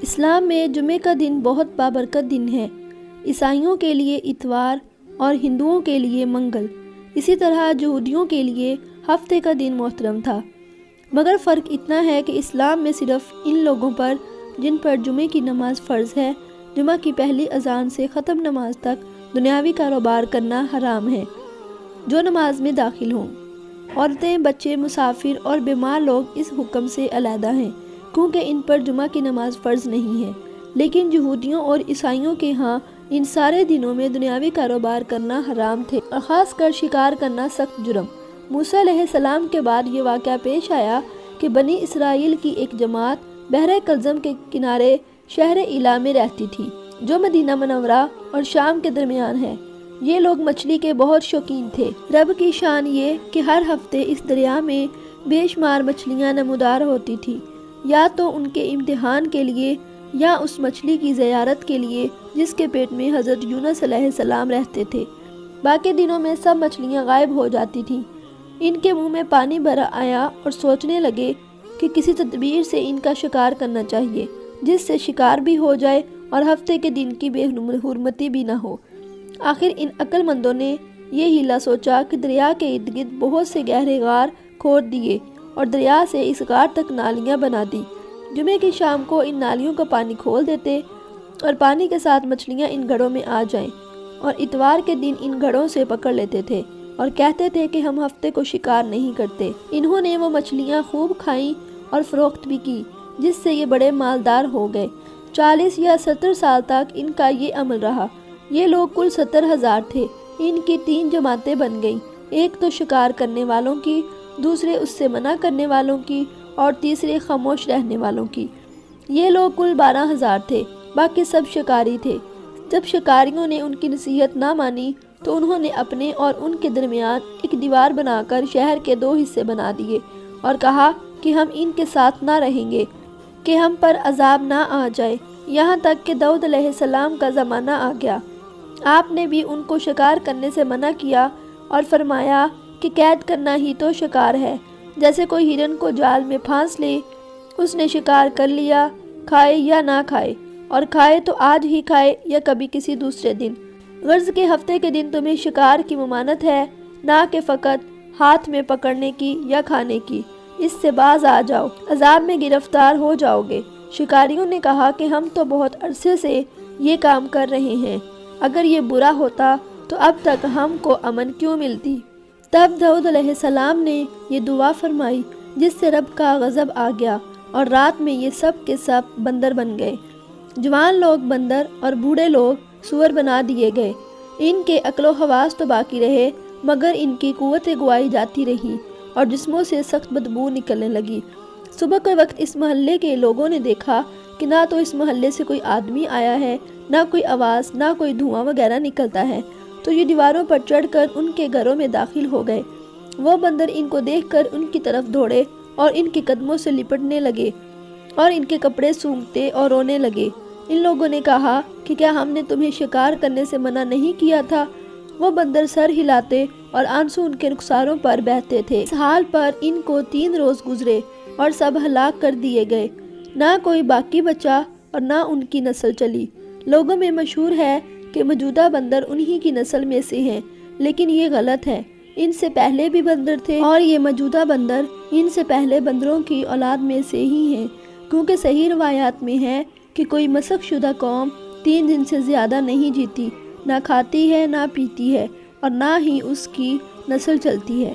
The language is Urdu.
اسلام میں جمعے کا دن بہت بابرکت دن ہے۔ عیسائیوں کے لیے اتوار اور ہندوؤں کے لیے منگل، اسی طرح یہودیوں کے لیے ہفتے کا دن محترم تھا۔ مگر فرق اتنا ہے کہ اسلام میں صرف ان لوگوں پر جن پر جمعے کی نماز فرض ہے، جمعہ کی پہلی اذان سے ختم نماز تک دنیاوی کاروبار کرنا حرام ہے، جو نماز میں داخل ہوں۔ عورتیں، بچے، مسافر اور بیمار لوگ اس حکم سے علیحدہ ہیں، کیونکہ ان پر جمعہ کی نماز فرض نہیں ہے۔ لیکن یہودیوں اور عیسائیوں کے ہاں ان سارے دنوں میں دنیاوی کاروبار کرنا حرام تھے، اور خاص کر شکار کرنا سخت جرم۔ موسیٰ علیہ السلام کے بعد یہ واقعہ پیش آیا کہ بنی اسرائیل کی ایک جماعت بحر کلزم کے کنارے شہر ایلا میں رہتی تھی، جو مدینہ منورہ اور شام کے درمیان ہے۔ یہ لوگ مچھلی کے بہت شوقین تھے۔ رب کی شان یہ کہ ہر ہفتے اس دریا میں بے شمار مچھلیاں نمودار ہوتی تھی، یا تو ان کے امتحان کے لیے یا اس مچھلی کی زیارت کے لیے جس کے پیٹ میں حضرت یونس علیہ السلام رہتے تھے۔ باقی دنوں میں سب مچھلیاں غائب ہو جاتی تھیں۔ ان کے منہ میں پانی بھر آیا اور سوچنے لگے کہ کسی تدبیر سے ان کا شکار کرنا چاہیے، جس سے شکار بھی ہو جائے اور ہفتے کے دن کی بے حرمتی بھی نہ ہو۔ آخر ان عقل مندوں نے یہ ہیلا سوچا کہ دریا کے ارد گرد بہت سے گہرے غار کھود دیے اور دریا سے اس غار تک نالیاں بنا دی۔ جمعے کی شام کو ان نالیوں کا پانی کھول دیتے اور پانی کے ساتھ مچھلیاں ان گھڑوں میں آ جائیں، اور اتوار کے دن ان گھڑوں سے پکڑ لیتے تھے اور کہتے تھے کہ ہم ہفتے کو شکار نہیں کرتے۔ انہوں نے وہ مچھلیاں خوب کھائیں اور فروخت بھی کی، جس سے یہ بڑے مالدار ہو گئے۔ 40 یا 70 سال تک ان کا یہ عمل رہا۔ یہ لوگ کل 70,000 تھے۔ ان کی 3 جماعتیں بن گئیں، ایک تو شکار کرنے والوں کی، دوسرے اس سے منع کرنے والوں کی، اور تیسرے خاموش رہنے والوں کی۔ یہ لوگ کل 12,000 تھے، باقی سب شکاری تھے۔ جب شکاریوں نے ان کی نصیحت نہ مانی تو انہوں نے اپنے اور ان کے درمیان ایک دیوار بنا کر شہر کے 2 حصے بنا دیے اور کہا کہ ہم ان کے ساتھ نہ رہیں گے کہ ہم پر عذاب نہ آ جائے۔ یہاں تک کہ داؤد علیہ السلام کا زمانہ آ گیا۔ آپ نے بھی ان کو شکار کرنے سے منع کیا اور فرمایا کہ قید کرنا ہی تو شکار ہے۔ جیسے کوئی ہرن کو جال میں پھانس لے، اس نے شکار کر لیا، کھائے یا نہ کھائے، اور کھائے تو آج ہی کھائے یا کبھی کسی دوسرے دن۔ غرض کے ہفتے کے دن تمہیں شکار کی ممانت ہے، نہ کہ فقط ہاتھ میں پکڑنے کی یا کھانے کی۔ اس سے باز آ جاؤ، عذاب میں گرفتار ہو جاؤ گے۔ شکاریوں نے کہا کہ ہم تو بہت عرصے سے یہ کام کر رہے ہیں، اگر یہ برا ہوتا تو اب تک ہم کو امن کیوں ملتی؟ تب داؤد علیہ السلام نے یہ دعا فرمائی، جس سے رب کا غضب آ گیا، اور رات میں یہ سب کے سب بندر بن گئے۔ جوان لوگ بندر اور بوڑھے لوگ سور بنا دیے گئے۔ ان کے عقل و حواس تو باقی رہے، مگر ان کی قوت گوائی جاتی رہی اور جسموں سے سخت بدبو نکلنے لگی۔ صبح کے وقت اس محلے کے لوگوں نے دیکھا کہ نہ تو اس محلے سے کوئی آدمی آیا ہے، نہ کوئی آواز، نہ کوئی دھواں وغیرہ نکلتا ہے، تو یہ دیواروں پر چڑھ کر ان کے گھروں میں داخل ہو گئے۔ وہ بندر ان کو دیکھ کر ان کی طرف دوڑے اور ان کے قدموں سے لپٹنے لگے اور ان کے کپڑے سونگھتے اور رونے لگے۔ ان لوگوں نے کہا کہ کیا ہم نے تمہیں شکار کرنے سے منع نہیں کیا تھا؟ وہ بندر سر ہلاتے اور آنسو ان کے رخساروں پر بہتے تھے۔ اس حال پر ان کو 3 روز گزرے اور سب ہلاک کر دیے گئے، نہ کوئی باقی بچا اور نہ ان کی نسل چلی۔ لوگوں میں مشہور ہے کہ موجودہ بندر انہی کی نسل میں سے ہیں، لیکن یہ غلط ہے۔ ان سے پہلے بھی بندر تھے اور یہ موجودہ بندر ان سے پہلے بندروں کی اولاد میں سے ہی ہیں، کیونکہ صحیح روایات میں ہے کہ کوئی مسخ شدہ قوم 3 دن سے زیادہ نہیں جیتی، نہ کھاتی ہے، نہ پیتی ہے، اور نہ ہی اس کی نسل چلتی ہے۔